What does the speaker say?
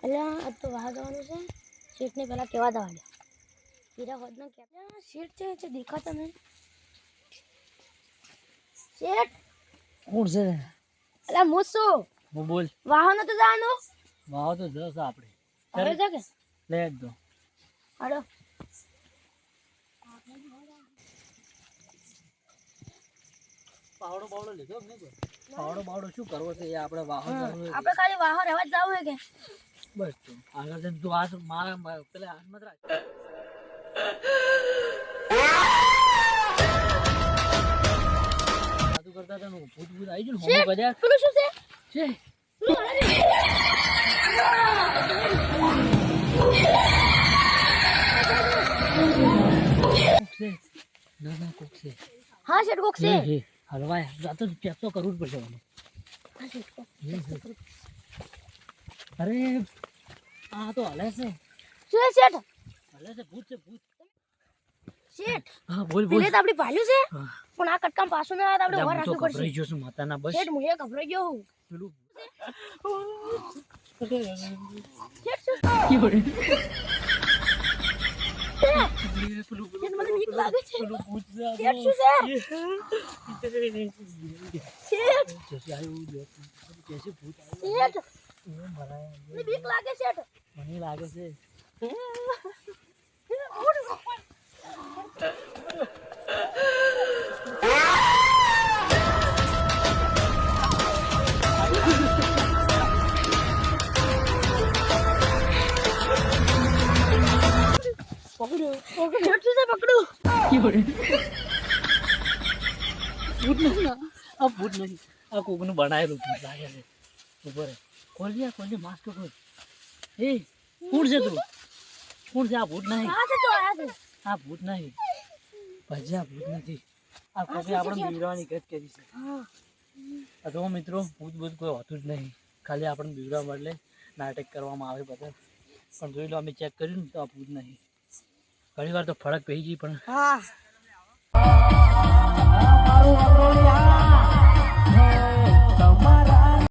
અલ્યા આ તો વાહ જવાનું છે શેઠને પહેલા કેવા દવા દે હીરા હોદનો કે શેઠ છે દેખાતા નહીં શેઠ કોણ છે? અલ્યા મૂસુ હું બોલ. વાહનો તો જવાનું વાવ તો જસ આપણે હવે જાગે લે જ દો. હાલો પાવડો બાવડો લીધો કે નહીં? પાવડો શું કરવો છે? એ આપણે વાહન આપણે ખાલી વાહો રહેવા જ જવું છે કે બસ તું આગળ જઈને તું આ મારા પેલા હાથમાં રાખ. સાદું કરતા હતા હું ભૂત ભૂત આવી ગયું ને હોમો કદાચ પેલું શું છે છે. ના ના કોક છે. હા શેઠ કોક છે હલવાય આ તો ચેક તો કરવું જ પડશે મને. અરે આ તો હલે છે. શું છે શેઠ હલે છે ભૂત છે ભૂત. શેઠ હા બોલ બોલ. પેલે તો આપણી ભાલ્યું છે પણ આ કટકામ પાછું ના આવે આપણે ઓર રાખવું પડશે. ગભરાઈ ગયો છું માતાના બસ. શેઠ હું ગભરાઈ ગયો હું પેલું શેઠ શું શેઠ મને બીક લાગે છે શેઠ શું છે શેઠ મને બીક લાગે શેઠ મને લાગે છે. પકડ્યું શેઠ શું છે પકડું ભૂત નહીં આ ભૂત નહીં આ કોકનું બનાવેલું ભૂત લાગે છે. ઉપર ખોલજે માસ્ક ખોલ. એ કોણ છે તું? કોણ છે? આ ભૂત નહીં આ ભૂત નહીં ભજી આ ભૂત નથી. આ કોકે આપણે બીવડાવવાની ગત કરી છે. અથવા મિત્રો ભૂત ભૂત કોઈ હોતું જ નહીં, ખાલી આપણે બીવડાવવા બદલે નાટક કરવામાં આવે બધા. પણ જોઈ લો અમે ચેક કર્યું ને તો આ ભૂત નહીં. ઘણી વાર તો ફરક પડી ગઈ પણ હા